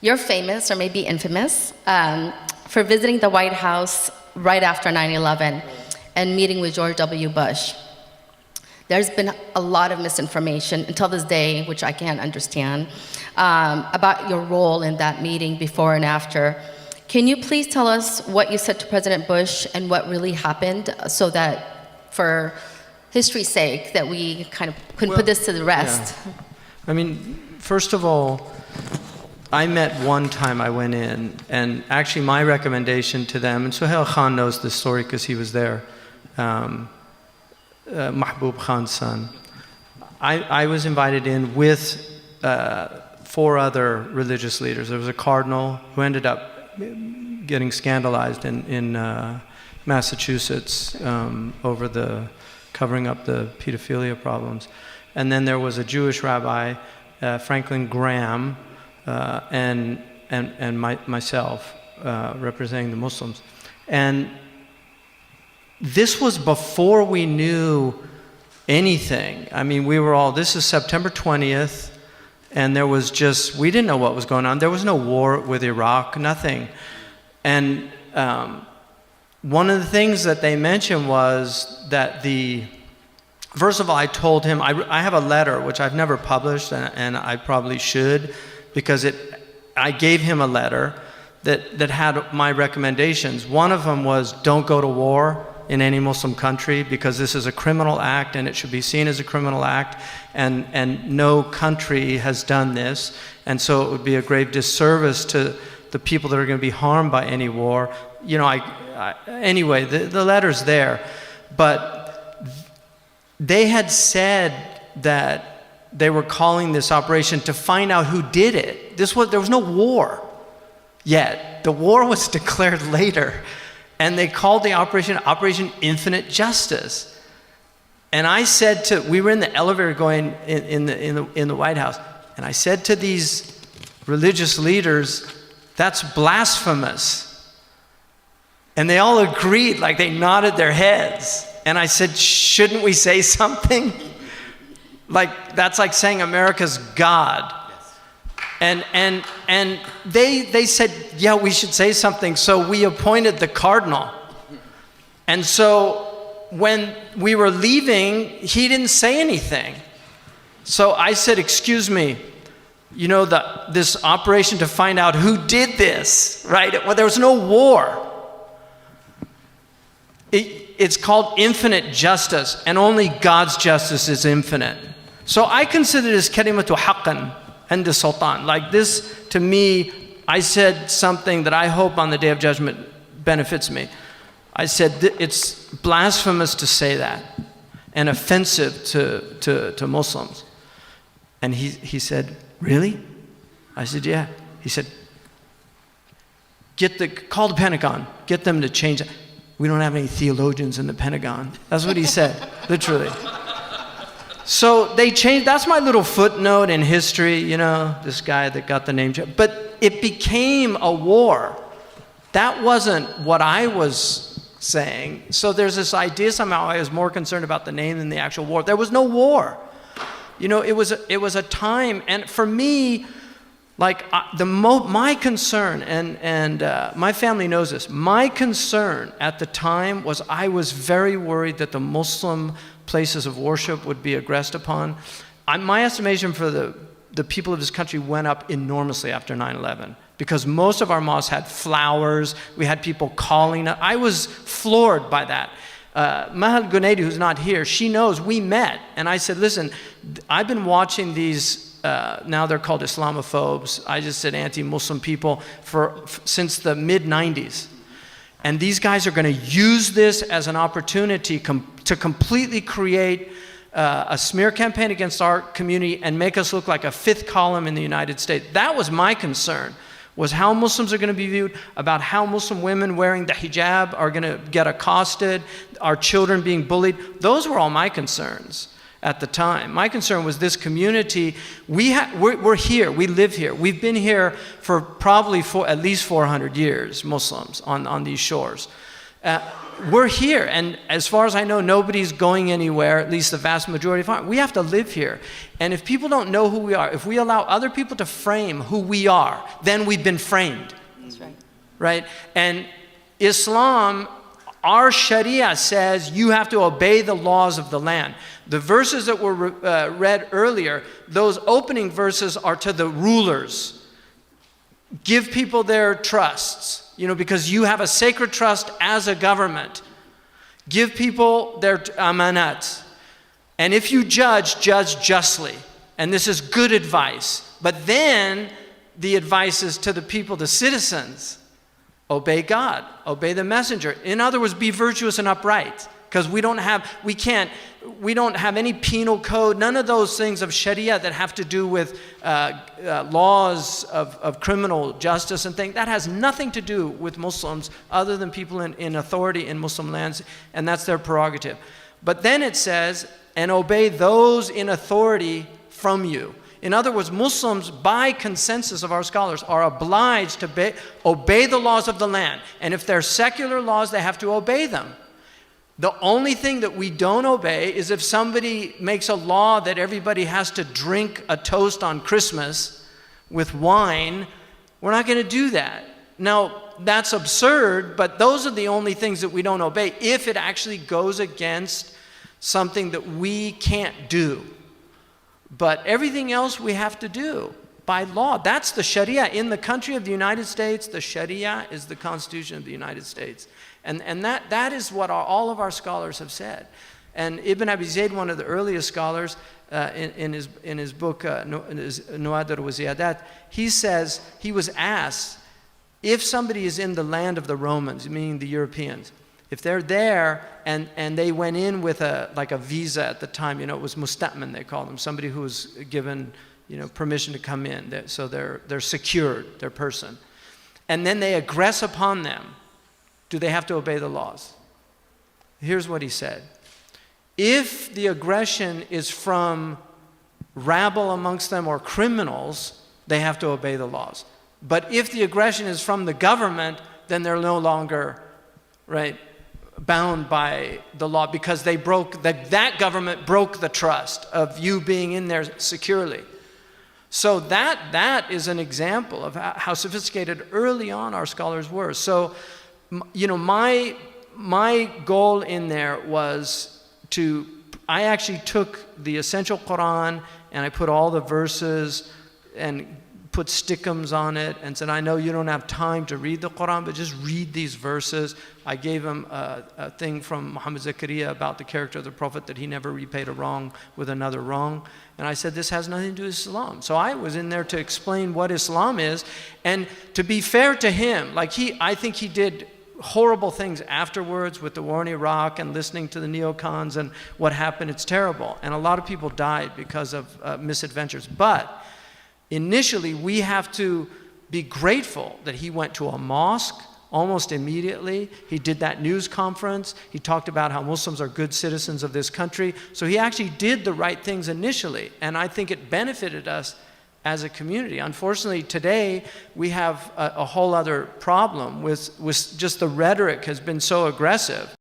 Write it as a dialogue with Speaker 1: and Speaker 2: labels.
Speaker 1: You're famous, or maybe infamous, for visiting the White House right after 9/11 and meeting with George W. Bush. There's been a lot of misinformation until this day, which I can't understand, about your role in that meeting before and after. Can you please tell us what you said to President Bush and what really happened, so that, for history's sake, that we kind of can put this to the rest?
Speaker 2: Yeah. I mean, first of all, I met one time I went in, and actually my recommendation to them, and Suhail Khan knows this story because he was there, Mahbub Khan's son. I was invited in with 4 other religious leaders. There was a cardinal who ended up getting scandalized in Massachusetts over the covering up the pedophilia problems. And then there was a Jewish rabbi, Franklin Graham, and myself, representing the Muslims. And this was before we knew anything. I mean, we were all, this is September 20th, and there was just, we didn't know what was going on. There was no war with Iraq, nothing. And one of the things that they mentioned was that first of all, I told him, I have a letter, which I've never published, and I probably should, because I gave him a letter that had my recommendations. One of them was, don't go to war in any Muslim country, because this is a criminal act and it should be seen as a criminal act, and no country has done this, and so it would be a grave disservice to the people that are going to be harmed by any war. You know, anyway, the letter's there, but they had said that they were calling this operation to find out who did it. There was no war yet. The war was declared later. And they called the operation Operation Infinite Justice. And I said we were in the elevator going in the White House, and I said to these religious leaders, that's blasphemous. And they all agreed, like they nodded their heads. And I said, shouldn't we say something? Like, that's like saying America's God. And they said, yeah, we should say something. So we appointed the cardinal. And so when we were leaving, he didn't say anything. So I said, excuse me, you know, this operation to find out who did this, right? Well, there was no war. It's called infinite justice, and only God's justice is infinite. So I consider this kalimatu haqqan and the sultan. Like this, to me, I said something that I hope on the Day of Judgment benefits me. I said it's blasphemous to say that, and offensive to Muslims. And he said, really? I said, yeah. He said, call the Pentagon, get them to change it. We don't have any theologians in the Pentagon. That's what he said, literally. So they changed, that's my little footnote in history, you know, this guy that got the name. But it became a war. That wasn't what I was saying. So there's this idea somehow I was more concerned about the name than the actual war. There was no war. You know, it was a time, and for me, like my concern, and my family knows this, my concern at the time was I was very worried that the Muslim places of worship would be aggressed upon. My estimation for the people of this country went up enormously after 9/11, because most of our mosques had flowers, we had people calling. I was floored by that. Mahal Gunaidi, who's not here, she knows, we met, and I said, listen, I've been watching these, now they're called Islamophobes, I just said anti-Muslim people, since the mid-90s. And these guys are going to use this as an opportunity to completely create a smear campaign against our community and make us look like a fifth column in the United States. That was my concern, was how Muslims are going to be viewed, about how Muslim women wearing the hijab are going to get accosted, our children being bullied. Those were all my concerns at the time. My concern was this community, we're here, we live here. We've been here for probably at least 400 years, Muslims, on these shores. We're here, and as far as I know, nobody's going anywhere, at least the vast majority of us. We have to live here. And if people don't know who we are, if we allow other people to frame who we are, then we've been framed.
Speaker 1: That's right.
Speaker 2: Right? And Islam, our Sharia says you have to obey the laws of the land. The verses that were read earlier, those opening verses are to the rulers. Give people their trusts, because you have a sacred trust as a government. Give people their amanat. And if you judge justly. And this is good advice. But then the advice is to the people, the citizens. Obey God, obey the messenger. In other words, be virtuous and upright. Because we don't have any penal code, none of those things of Sharia that have to do with laws of criminal justice and things. That has nothing to do with Muslims other than people in authority in Muslim lands, and that's their prerogative. But then it says, and obey those in authority from you. In other words, Muslims, by consensus of our scholars, are obliged to obey the laws of the land. And if they're secular laws, they have to obey them. The only thing that we don't obey is if somebody makes a law that everybody has to drink a toast on Christmas with wine. We're not going to do that. Now, that's absurd, but those are the only things that we don't obey if it actually goes against something that we can't do. But everything else we have to do by law. That's the Sharia. In the country of the United States, the Sharia is the Constitution of the United States. And that is what all of our scholars have said. And Ibn Abi Zayd, one of the earliest scholars, in his book, Nawadir wa Ziyadat, he says, he was asked, if somebody is in the land of the Romans, meaning the Europeans, if they're there and they went in with a visa at the time, it was musta'man, they call them, somebody who was given permission to come in, so they're secured, their person. And then they aggress upon them. Do they have to obey the laws? Here's what he said. If the aggression is from rabble amongst them or criminals, they have to obey the laws. But if the aggression is from the government, then they're no longer, bound by the law because that government broke the trust of you being in there securely. So that is an example of how sophisticated early on our scholars were. So, my goal in there was I actually took the essential Quran and I put all the verses and put stickums on it and said, I know you don't have time to read the Quran, but just read these verses. I gave him a thing from Muhammad Zakaria about the character of the Prophet, that he never repaid a wrong with another wrong. And I said, this has nothing to do with Islam. So I was in there to explain what Islam is. And to be fair to him, I think he did horrible things afterwards with the war in Iraq and listening to the neocons and what happened. It's terrible. And a lot of people died because of misadventures. But initially, we have to be grateful that he went to a mosque almost immediately. He did that news conference. He talked about how Muslims are good citizens of this country. So he actually did the right things initially. And I think it benefited us as a community. Unfortunately, today, we have a whole other problem with just the rhetoric has been so aggressive.